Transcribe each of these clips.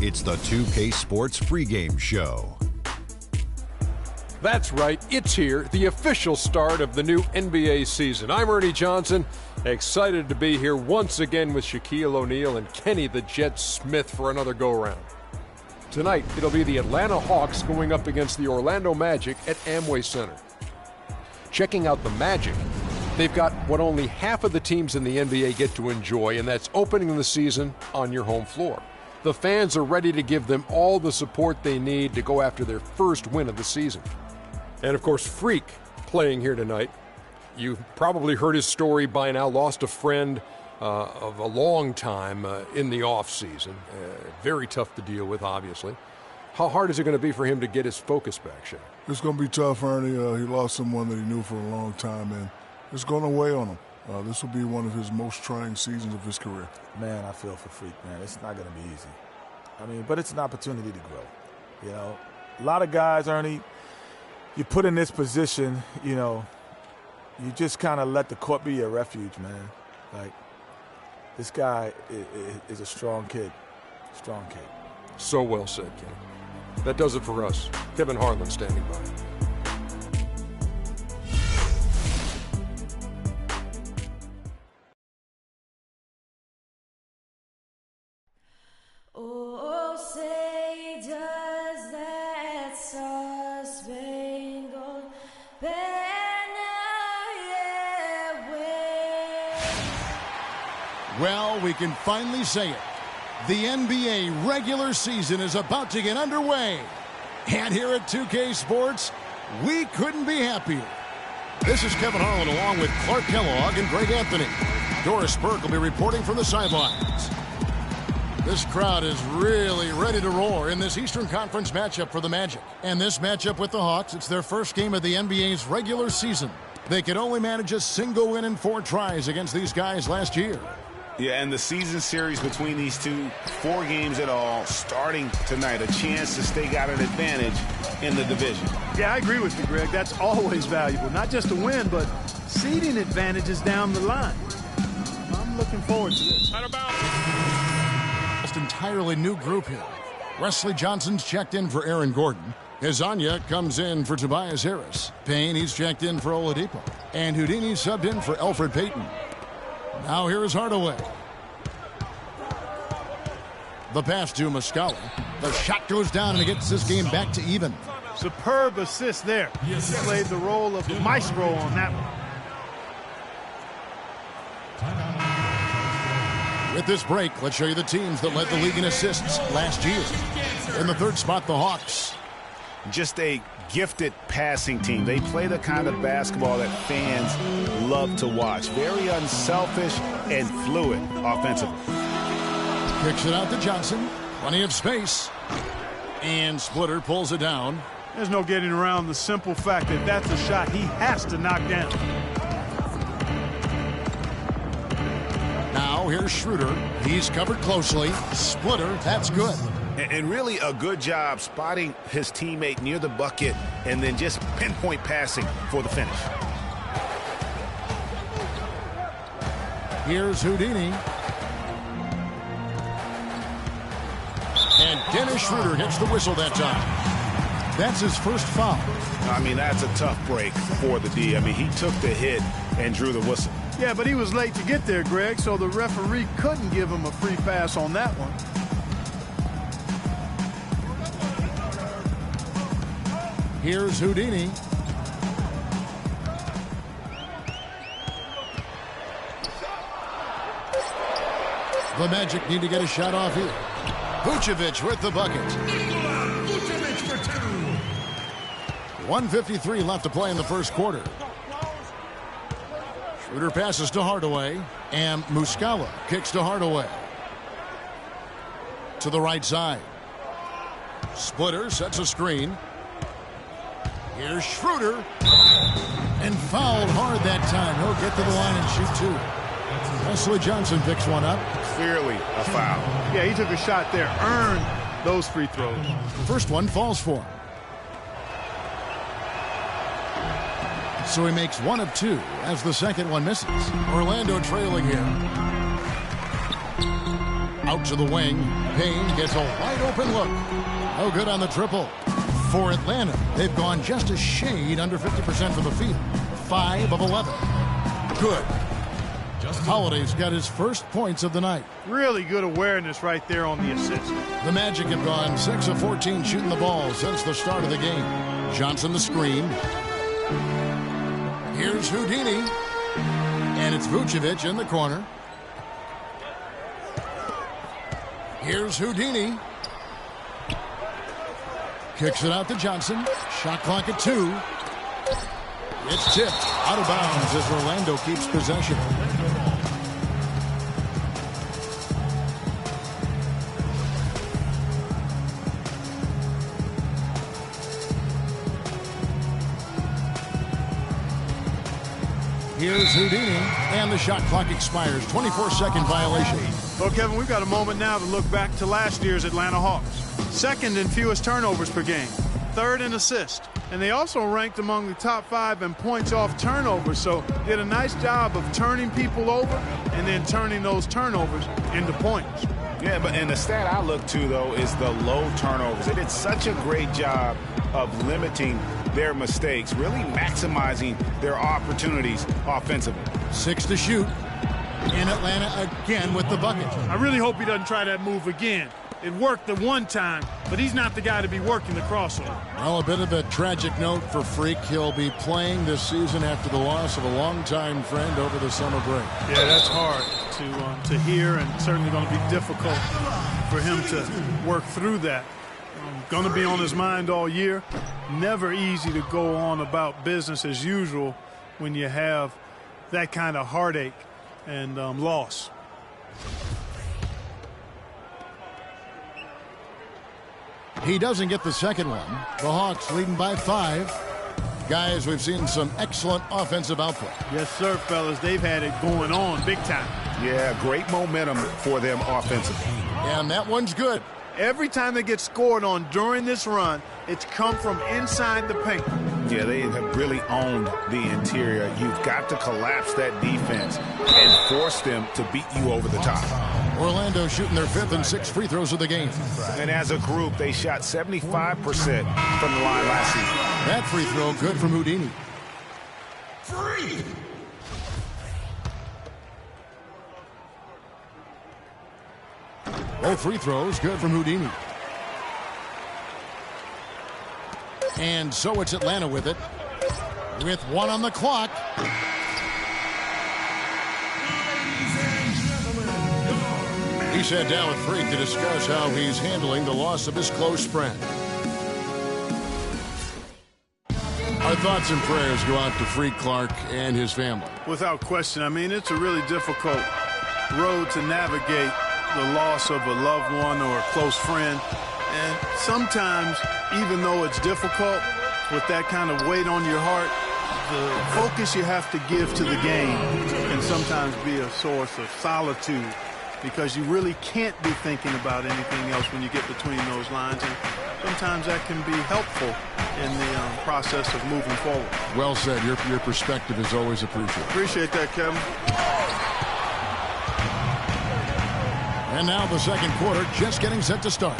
It's the 2K Sports pregame show. That's right, it's here, the official start of the new NBA season. I'm Ernie Johnson, excited to be here once again with Shaquille O'Neal and Kenny the Jet Smith for another go-round. Tonight, it'll be the Atlanta Hawks going up against the Orlando Magic at Amway Center. Checking out the Magic, they've got what only half of the teams in the NBA get to enjoy, and that's opening the season on your home floor. The fans are ready to give them all the support they need to go after their first win of the season. And of course, Freak playing here tonight. You've probably heard his story by now. Lost a friend of a long time in the off-season. Very tough to deal with, obviously. How hard is it going to be for him to get his focus back, Shaq? It's going to be tough, Ernie. He lost someone that he knew for a long time, and it's going to weigh on him. This will be one of his most trying seasons of his career. Man, I feel for Freak, man. It's not going to be easy. But it's an opportunity to grow. You know, a lot of guys, Ernie, you put in this position, you just kind of let the court be your refuge, man. Like, this guy is a strong kid. Strong kid. So well said, Kenny. That does it for us. Kevin Harlan standing by. Oh, say does that star-spangled banner yet wave? Well, we can finally say it. The NBA regular season is about to get underway. And here at 2K Sports, we couldn't be happier. This is Kevin Harlan along with Clark Kellogg and Greg Anthony. Doris Burke will be reporting from the sidelines. This crowd is really ready to roar in this Eastern Conference matchup for the Magic. And this matchup with the Hawks, it's their first game of the NBA's regular season. They could only manage a single win in 4 tries against these guys last year. Yeah, and the season series between these two, 4 games at all, starting tonight, a chance to stake out an advantage in the division. Yeah, I agree with you, Greg. That's always valuable, not just to win, but seeding advantages down the line. I'm looking forward to this. Entirely new group here. Wesley Johnson's checked in for Aaron Gordon. Hezonja comes in for Tobias Harris. Payne, he's checked in for Oladipo. And Houdini subbed in for Elfrid Payton. Now here's Hardaway. The pass to Muscala. The shot goes down and it gets this game back to even. Superb assist there. He played the role of the maestro on that one. With this break, let's show you the teams that led the league in assists last year. In the 3rd spot, the Hawks. Just a gifted passing team. They play the kind of basketball that fans love to watch. Very unselfish and fluid offensively. Kicks it out to Johnson. Plenty of space. And Splitter pulls it down. There's no getting around the simple fact that that's a shot he has to knock down. Now here's Schroeder. He's covered closely. Splitter, that's good. And really a good job spotting his teammate near the bucket and then just pinpoint passing for the finish. Here's Houdini. And Dennis Schroeder gets the whistle that time. That's his first foul. That's a tough break for the D. He took the hit and drew the whistle. Yeah, but he was late to get there, Greg, so the referee couldn't give him a free pass on that one. Here's Houdini. The Magic need to get a shot off here. Vucevic with the bucket. 1:53 left to play in the first quarter. Schroeder passes to Hardaway, and Muscala kicks to Hardaway. To the right side. Splitter sets a screen. Here's Schroeder. And fouled hard that time. He'll get to the line and shoot 2. Wesley Johnson picks one up. Clearly a foul. Yeah, he took a shot there. Earned those free throws. First one falls for him. So he makes 1 of 2 as the second one misses. Orlando trailing here. Out to the wing. Payne gets a wide open look. No good on the triple. For Atlanta, they've gone just a shade under 50% from the field. 5 of 11. Good. Holiday's got his first points of the night. Really good awareness right there on the assist. The Magic have gone 6 of 14 shooting the ball since the start of the game. Johnson the screen. Here's Houdini. And it's Vucevic in the corner. Here's Houdini. Kicks it out to Johnson. Shot clock at 2. It's tipped out of bounds as Orlando keeps possession. Here's Houdini, and the shot clock expires. 24-second violation. Well, Kevin, we've got a moment now to look back to last year's Atlanta Hawks. Second in fewest turnovers per game. Third in assists. And they also ranked among the top 5 in points off turnovers. So did a nice job of turning people over and then turning those turnovers into points. Yeah, and the stat I look to, though, is the low turnovers. They did such a great job of limiting their mistakes, really maximizing their opportunities offensively. 6 to shoot. In Atlanta again with the bucket. I really hope he doesn't try that move again. It worked the one time, but he's not the guy to be working the crossover. Well, a bit of a tragic note for Freak. He'll be playing this season after the loss of a longtime friend over the summer break. Yeah, that's hard to hear, and certainly going to be difficult for him to work through that. Going to be on his mind all year. Never easy to go on about business as usual when you have that kind of heartache and loss. He doesn't get the second one. The Hawks leading by 5. Guys, we've seen some excellent offensive output. Yes, sir, fellas. They've had it going on big time. Yeah, great momentum for them offensively. And that one's good. Every time they get scored on during this run, it's come from inside the paint. Yeah, they have really owned the interior. You've got to collapse that defense and force them to beat you over the top. Orlando shooting their 5th and 6th free throws of the game. And as a group, they shot 75% from the line last season. That free throw good from Houdini. Both free throws good from Houdini. And so it's Atlanta with it. With 1 on the clock. He sat down with Freak to discuss how he's handling the loss of his close friend. Our thoughts and prayers go out to Freak Clark and his family. Without question. I mean, it's a really difficult road to navigate, the loss of a loved one or a close friend. And sometimes, even though it's difficult, with that kind of weight on your heart, the focus you have to give to the game can sometimes be a source of solitude, because you really can't be thinking about anything else when you get between those lines. And sometimes that can be helpful in the process of moving forward. Well said. Your perspective is always appreciated. Appreciate that, Kevin. And now the second quarter just getting set to start.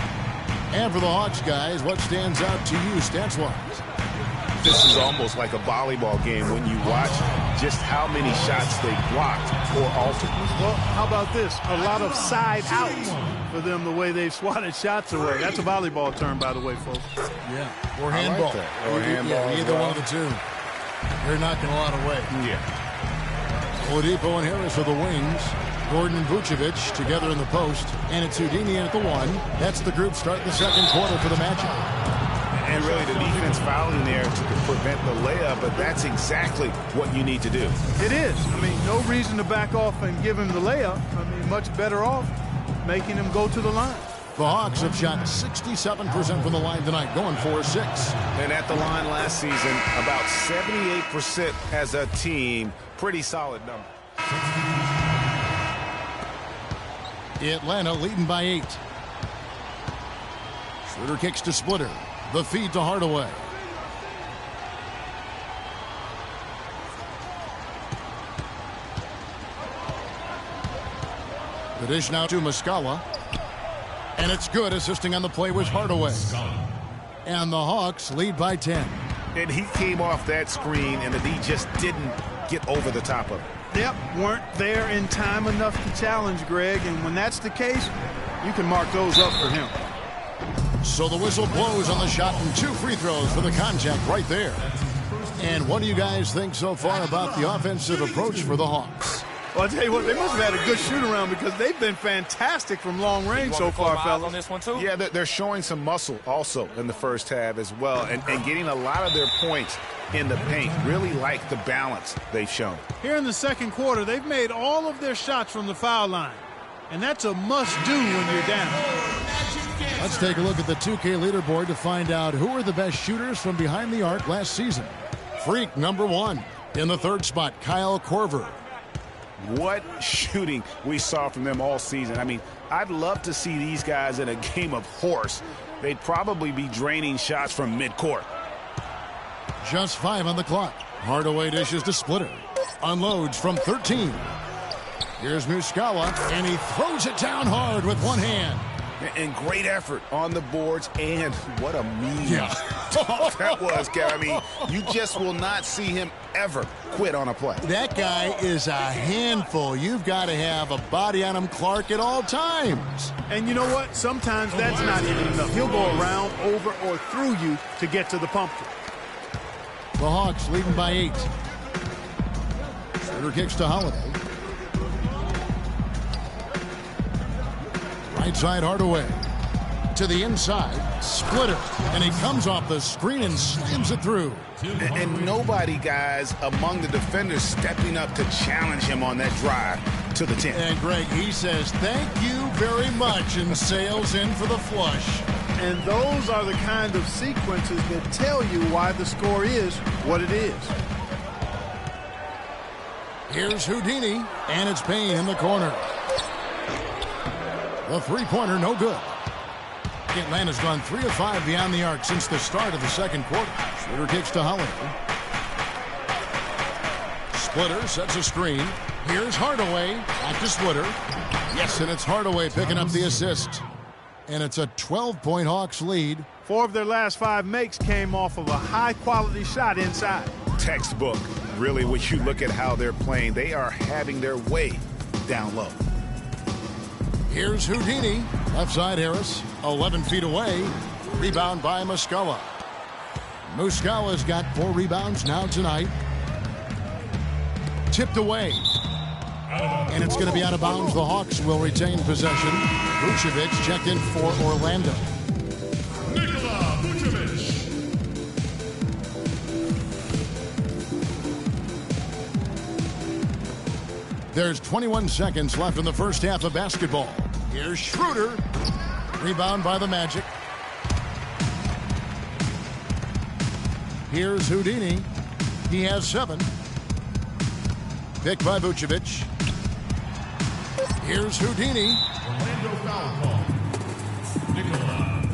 And for the Hawks, guys, what stands out to you stats-wise? This is almost like a volleyball game when you watch just how many shots they blocked or altered. Well, how about this? A lot of side outs for them, the way they've swatted shots away. That's a volleyball term, by the way, folks. Yeah, or handball. Like that. Or handball. Yeah, either one of the two. They're knocking a lot away. Yeah. Oladipo and Harris are the wings. Gordon and Vucevic together in the post. And it's Houdini at the 1. That's the group starting the second quarter for the matchup. And really the defense fouling there to prevent the layup, but that's exactly what you need to do. It is. I mean, no reason to back off and give him the layup. I mean, much better off making him go to the line. The Hawks have shot 67% from the line tonight, going 4-6. And at the line last season, about 78% as a team. Pretty solid number. Atlanta leading by 8. Schroeder kicks to Splitter. The feed to Hardaway. The dish now to Muscala. And it's good. Assisting on the play was Hardaway. And the Hawks lead by 10. And he came off that screen, and the D just didn't get over the top of it. Yep, weren't there in time enough to challenge Greg, and when that's the case, you can mark those up for him. So the whistle blows on the shot and 2 free throws for the contact right there. And what do you guys think so far about the offensive approach for the Hawks? Well, I'll tell you what, they must have had a good shoot-around because they've been fantastic from long range so far, fellas. On this one too? Yeah, they're showing some muscle also in the first half as well, and getting a lot of their points in the paint. Really like the balance they've shown. Here in the second quarter, they've made all of their shots from the foul line, and that's a must-do when you're down. Let's take a look at the 2K leaderboard to find out who are the best shooters from behind the arc last season. Freak number 1. In the third spot, Kyle Korver. What shooting we saw from them all season. I mean, I'd love to see these guys in a game of horse. They'd probably be draining shots from midcourt. Just 5 on the clock. Hardaway dishes to Splitter. Unloads from 13. Here's Muscala, and he throws it down hard with one hand. And great effort on the boards, and what a mean dunk that was, Gary. I mean, you just will not see him ever quit on a play. That guy is a handful. You've got to have a body on him, Clark, at all times. And you know what? Sometimes that's not even enough. He'll go around, over, or through you to get to the pumpkin. The Hawks leading by 8. Schroeder kicks to Holiday. Right side Hardaway. To the inside. Splitter. And he comes off the screen and slams it through. And nobody, guys, among the defenders stepping up to challenge him on that drive to the 10. And Greg, he says, thank you very much, and sails in for the flush. And those are the kind of sequences that tell you why the score is what it is. Here's Houdini, and it's Payne in the corner. The three-pointer, no good. Atlanta's gone 3 of 5 beyond the arc since the start of the second quarter. Schroeder kicks to Holiday. Splitter sets a screen. Here's Hardaway. Back to Splitter. Yes, and it's Hardaway picking up the assist. And it's a 12-point Hawks lead. 4 of their last 5 makes came off of a high-quality shot inside. Textbook, really, when you look at how they're playing. They are having their way down low. Here's Houdini. Left side Harris. 11 feet away. Rebound by Muscala. Muscala's got 4 rebounds now tonight. Tipped away. And it's going to be out of bounds. The Hawks will retain possession. Vucevic checked in for Orlando. There's 21 seconds left in the first half of basketball. Here's Schroeder. Rebound by the Magic. Here's Houdini. He has 7. Picked by Vucevic. Here's Houdini.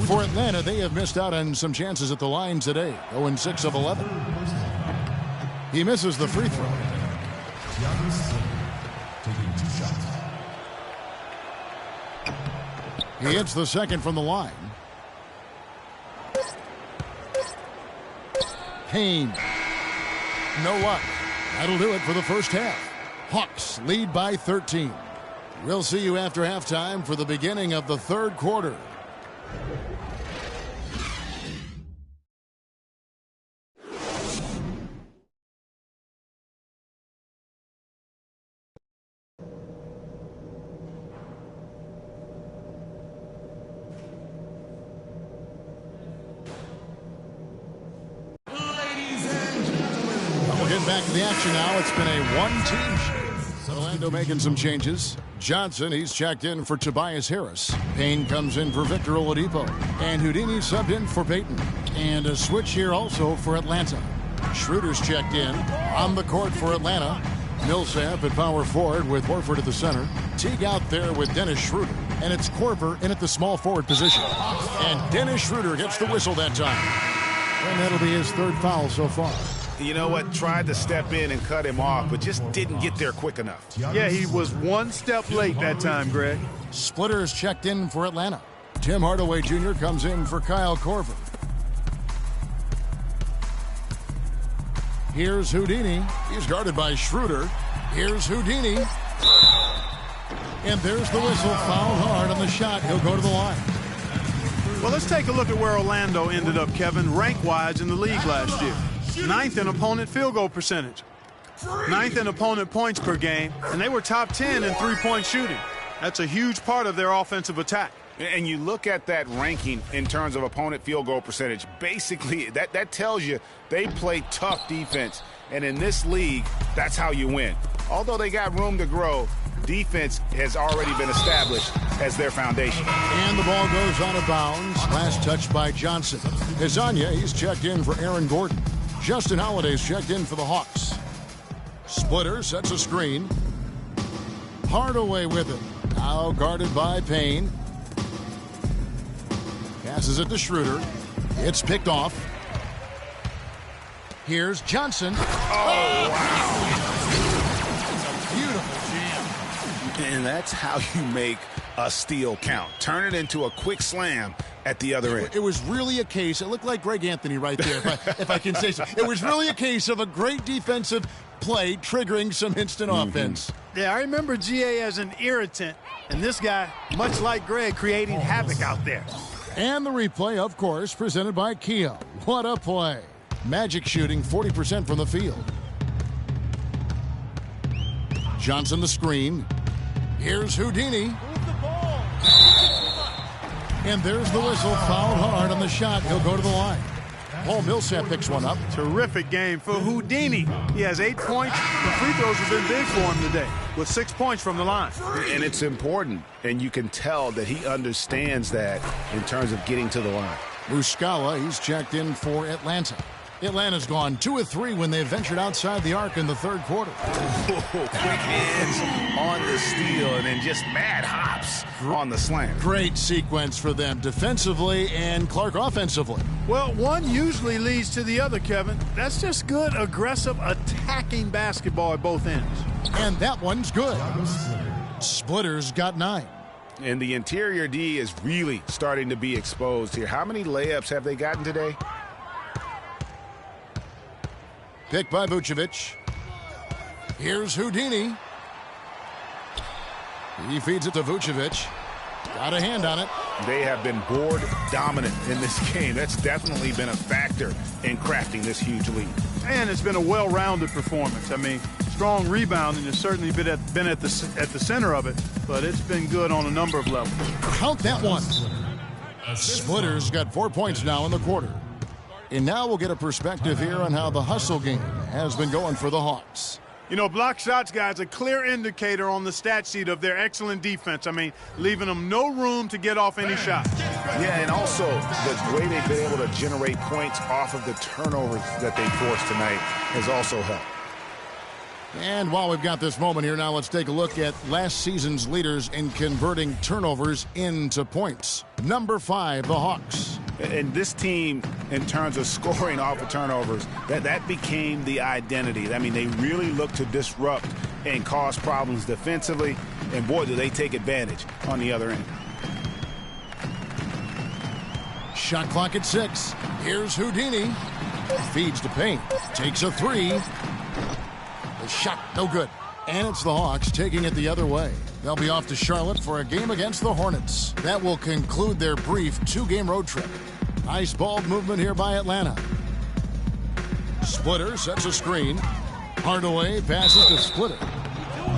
For Atlanta, they have missed out on some chances at the line today. 0-6 of 11. He misses the free throw. He hits the second from the line. Payne. No luck. That'll do it for the first half. Hawks lead by 13. We'll see you after halftime for the beginning of the third quarter. Back to the action now. It's been a one-team show. Orlando making some changes. Johnson, he's checked in for Tobias Harris. Payne comes in for Victor Oladipo. And Houdini subbed in for Payton. And a switch here also for Atlanta. Schroeder's checked in on the court for Atlanta. Millsap at power forward with Horford at the center. Teague out there with Dennis Schroeder. And it's Korver in at the small forward position. And Dennis Schroeder gets the whistle that time. And that'll be his 3rd foul so far. You know what? Tried to step in and cut him off, but just didn't get there quick enough. Yeah, he was 1 step late that time, Greg. Splitter's checked in for Atlanta. Tim Hardaway Jr. comes in for Kyle Korver. Here's Houdini. He's guarded by Schroeder. Here's Houdini. And there's the whistle. Fouled hard on the shot. He'll go to the line. Well, let's take a look at where Orlando ended up, Kevin, rank-wise in the league last year. 9th in opponent field goal percentage. 9th in opponent points per game. And they were top 10 in three-point shooting. That's a huge part of their offensive attack. And you look at that ranking in terms of opponent field goal percentage. Basically, that tells you they play tough defense. And in this league, that's how you win. Although they got room to grow, defense has already been established as their foundation. And the ball goes out of bounds. Last touch by Johnson. Hezonja, he's checked in for Aaron Gordon. Justin Holiday's checked in for the Hawks. Splitter sets a screen. Hardaway with it. Now guarded by Payne. Passes it to Schroeder. It's picked off. Here's Johnson. Oh, wow. That's a beautiful jam. And that's how you make a steal count. Turn it into a quick slam at the other end. It was really a case. It looked like Greg Anthony right there, if I can say so. It was really a case of a great defensive play triggering some instant offense. Yeah, I remember GA as an irritant, and this guy, much like Greg, creating havoc out there. And the replay, of course, presented by Kia. What a play. Magic shooting 40% from the field. Johnson the screen. Here's Houdini. And there's the whistle. Fouled hard on the shot. He'll go to the line. Paul Millsap picks one up. Terrific game for Houdini. He has 8 points. The free throws have been big for him today, with 6 points from the line. And it's important, and you can tell that he understands that in terms of getting to the line. Muscala, he's checked in for Atlanta. Atlanta's gone 2 of 3 when they ventured outside the arc in the third quarter. Quick hands on the steal and then just mad hops on the slam. Great sequence for them defensively and Clark offensively. Well, one usually leads to the other, Kevin. That's just good, aggressive, attacking basketball at both ends. And that one's good. Splitter's got 9. And the interior D is really starting to be exposed here. How many layups have they gotten today? Picked by Vucevic. Here's Houdini. He feeds it to Vucevic. Got a hand on it. They have been board dominant in this game. That's definitely been a factor in crafting this huge lead. And it's been a well-rounded performance. I mean, strong rebounding has certainly been at the center of it, but it's been good on a number of levels. Count that one. Splitter's got 4 points now in the quarter. And now we'll get a perspective here on how the hustle game has been going for the Hawks. You know, block shots, guys, a clear indicator on the stat sheet of their excellent defense. I mean, leaving them no room to get off any shot. Yeah, and also the way they've been able to generate points off of the turnovers that they forced tonight has also helped. And while we've got this moment here, now let's take a look at last season's leaders in converting turnovers into points. Number 5, the Hawks. And this team, in terms of scoring off of turnovers, that became the identity. I mean, they really look to disrupt and cause problems defensively. And, boy, do they take advantage on the other end. Shot clock at 6. Here's Houdini. Feeds to Payne. Takes a 3. The shot, no good. And it's the Hawks taking it the other way. They'll be off to Charlotte for a game against the Hornets. That will conclude their brief 2-game road trip. Nice ball movement here by Atlanta. Splitter sets a screen. Hardaway passes to Splitter.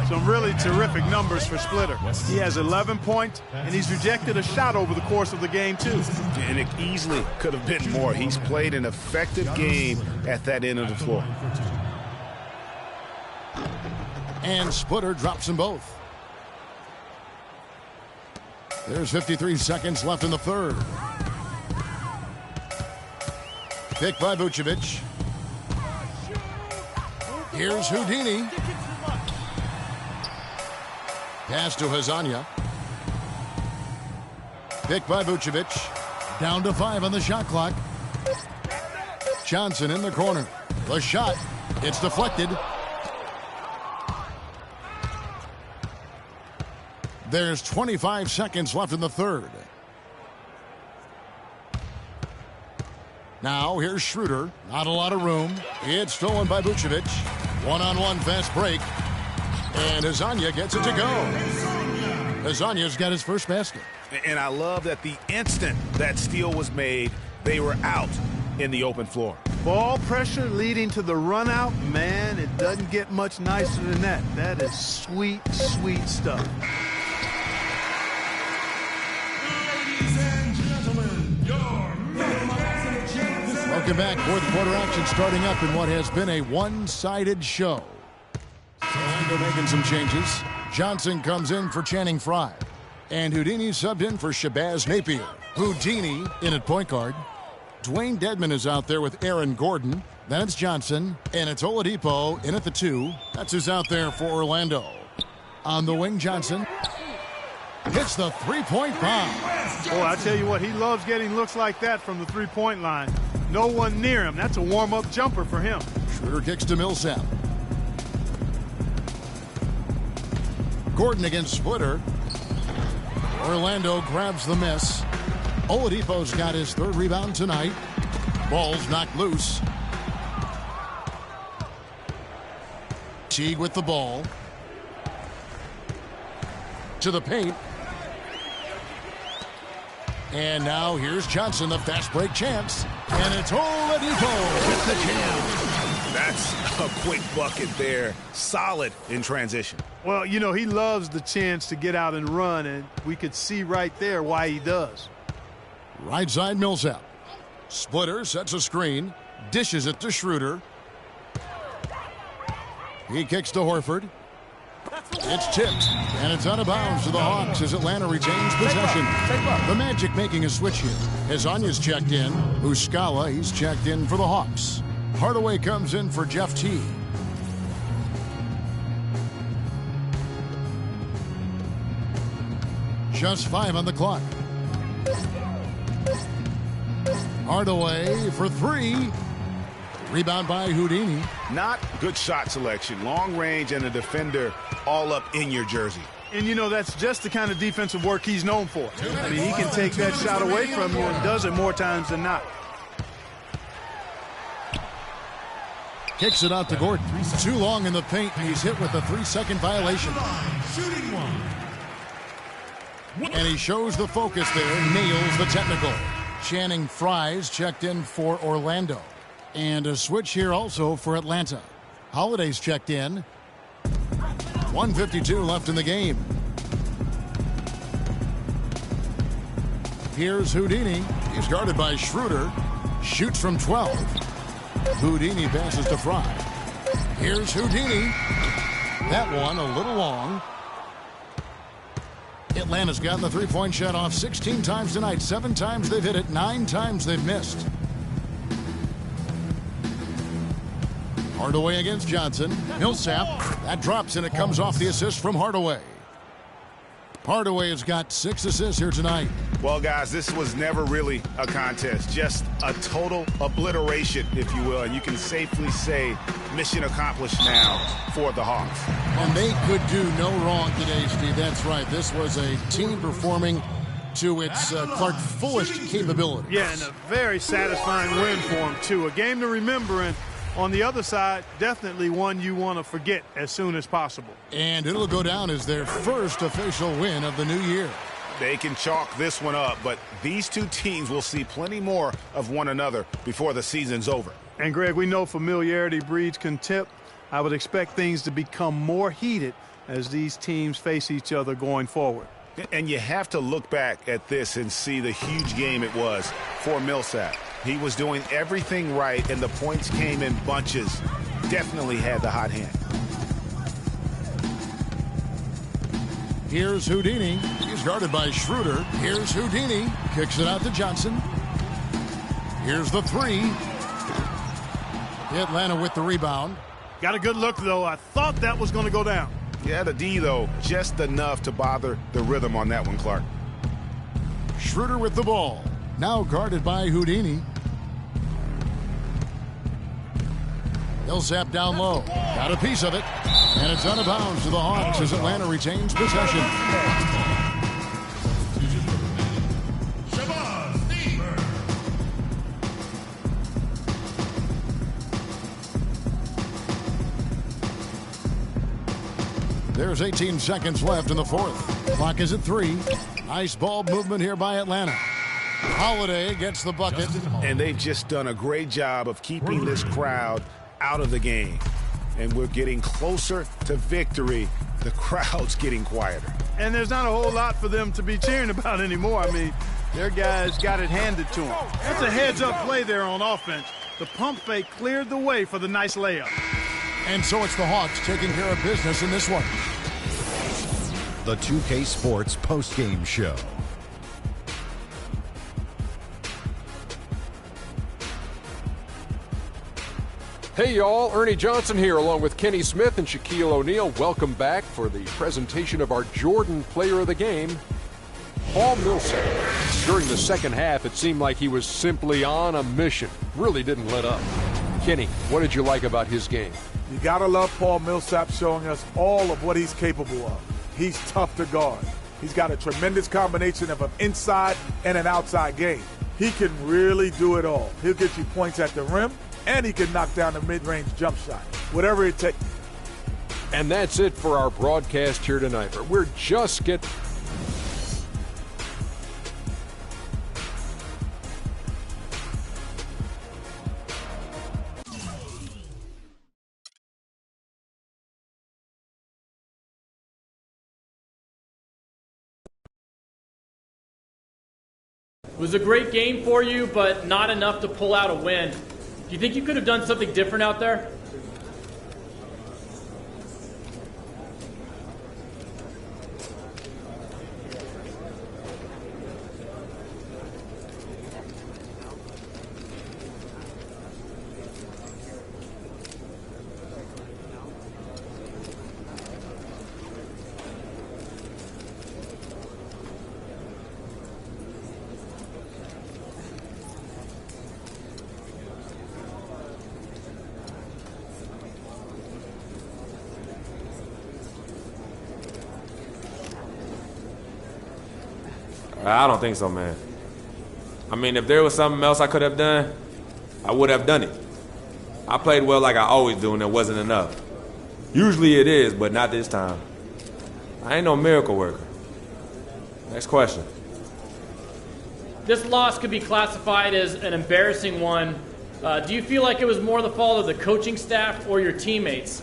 Some really terrific numbers for Splitter. He has 11 points, and he's rejected a shot over the course of the game, too. And it easily could have been more. He's played an effective game at that end of the floor. And Splitter drops them both. There's 53 seconds left in the third. Picked by Vucevic. Here's Houdini. Pass to Hezonja. Picked by Vucevic. Down to 5 on the shot clock. Johnson in the corner. The shot. It's deflected. There's 25 seconds left in the third. Now here's Schroeder. Not a lot of room. It's stolen by Vucevic. One-on-one fast break. And Azania gets it to go. Azania's got his first basket. And I love that the instant that steal was made, they were out in the open floor. Ball pressure leading to the run out. Man, it doesn't get much nicer than that. That is sweet, sweet stuff. Welcome back. Fourth quarter action starting up in what has been a one-sided show. Orlando making some changes. Johnson comes in for Channing Frye. And Houdini subbed in for Shabazz Napier. Houdini in at point guard. Dwayne Dedmon is out there with Aaron Gordon. Then it's Johnson. And it's Oladipo in at the 2. That's who's out there for Orlando. On the wing, Johnson hits the three-point bomb. Boy, I tell you what, he loves getting looks like that from the three-point line. No one near him. That's a warm-up jumper for him. Schroeder kicks to Millsap. Gordon against Splitter. Orlando grabs the miss. Oladipo's got his third rebound tonight. Ball's knocked loose. Teague with the ball. To the paint. And now here's Johnson, the fast break chance. And it's Oladipo with the jam. That's a quick bucket there. Solid in transition. Well, you know, he loves the chance to get out and run, and we could see right there why he does. Right side Millsap. Splitter sets a screen. Dishes it to Schroeder. He kicks to Horford. It's tipped, and it's out of bounds to the Hawks as Atlanta retains possession. The Magic making a switch here. Azania's checked in. Muscala, he's checked in for the Hawks. Hardaway comes in for Jeff Teague. Just 5 on the clock. Hardaway for 3. Rebound by Houdini. Not good shot selection. Long range and a defender all up in your jersey. And, you know, that's just the kind of defensive work he's known for. I mean, he can take that shot away from you and does it more times than not. Kicks it out to Gordon. Too long in the paint, and he's hit with a 3-second violation. And he shows the focus there, nails the technical. Channing Frye's checked in for Orlando. And a switch here also for Atlanta. Holiday's checked in. 1:52 left in the game. Here's Houdini. He's guarded by Schroeder. Shoots from 12. Houdini passes to Frye. Here's Houdini. That one a little long. Atlanta's gotten the three-point shot off 16 times tonight. 7 times they've hit it. 9 times they've missed. Hardaway against Johnson. Millsap. That drops, and it comes off the assist from Hardaway. Hardaway has got 6 assists here tonight. Well, guys, this was never really a contest. Just a total obliteration, if you will. And you can safely say mission accomplished now for the Hawks. And they could do no wrong today, Steve. That's right. This was a team performing to its Clark fullest capability. Yeah, and a very satisfying win for him, too. A game to remember, and on the other side, definitely one you want to forget as soon as possible. And it'll go down as their first official win of the new year. They can chalk this one up, but these two teams will see plenty more of one another before the season's over. And, Greg, we know familiarity breeds contempt. I would expect things to become more heated as these teams face each other going forward. And you have to look back at this and see the huge game it was for Millsap. He was doing everything right, and the points came in bunches. Definitely had the hot hand. Here's Houdini. He's guarded by Schroeder. Here's Houdini. Kicks it out to Johnson. Here's the 3. Atlanta with the rebound. Got a good look, though. I thought that was going to go down. Yeah, the D, though, just enough to bother the rhythm on that one, Clark. Schroeder with the ball. Now guarded by Houdini. Millsap down low. Got a piece of it. And it's out of bounds to the Hawks as Atlanta retains possession. There's 18 seconds left in the fourth. Clock is at 3. Nice ball movement here by Atlanta. Holiday gets the bucket. And they've just done a great job of keeping this crowd out of the game. And we're getting closer to victory. The crowd's getting quieter. And there's not a whole lot for them to be cheering about anymore. I mean, their guys got it handed to them. That's a heads-up play there on offense. The pump fake cleared the way for the nice layup. And so it's the Hawks taking care of business in this one. The 2K Sports postgame show. Hey y'all, Ernie Johnson here along with Kenny Smith and Shaquille O'Neal. Welcome back for the presentation of our Jordan Player of the Game, Paul Millsap. During the second half, it seemed like he was simply on a mission. Really didn't let up. Kenny, what did you like about his game? You gotta love Paul Millsap showing us all of what he's capable of. He's tough to guard. He's got a tremendous combination of an inside and an outside game. He can really do it all. He'll get you points at the rim, and he can knock down a mid-range jump shot, whatever it takes. And that's it for our broadcast here tonight. But we're just getting... It was a great game for you, but not enough to pull out a win. Do you think you could have done something different out there? I don't think so, man. I mean, if there was something else I could have done, I would have done it. I played well like I always do, and it wasn't enough. Usually it is, but not this time. I ain't no miracle worker. Next question. This loss could be classified as an embarrassing one. Do you feel like it was more the fault of the coaching staff or your teammates?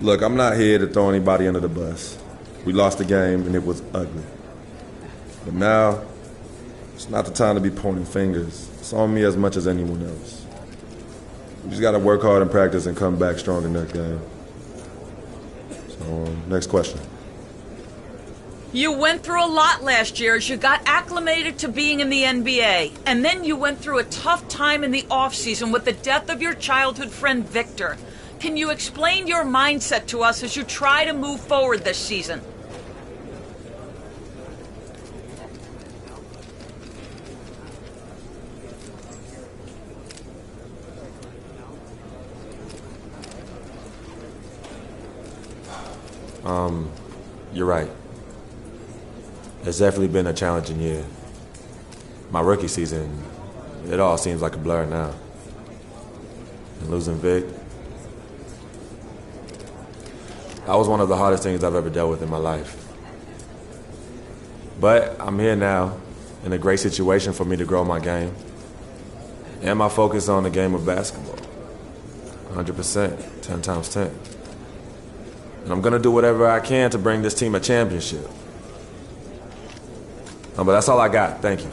Look, I'm not here to throw anybody under the bus. We lost the game, and it was ugly. But now, it's not the time to be pointing fingers. It's on me as much as anyone else. We just got to work hard in practice and come back strong in that game. So, next question. You went through a lot last year as you got acclimated to being in the NBA. And then you went through a tough time in the offseason with the death of your childhood friend, Victor. Can you explain your mindset to us as you try to move forward this season? You're right. It's definitely been a challenging year. My rookie season, it all seems like a blur now. And losing Vic, that was one of the hardest things I've ever dealt with in my life. But I'm here now, in a great situation for me to grow my game. And my focus on the game of basketball. 100%, 10 times 10. And I'm going to do whatever I can to bring this team a championship. But that's all I got. Thank you.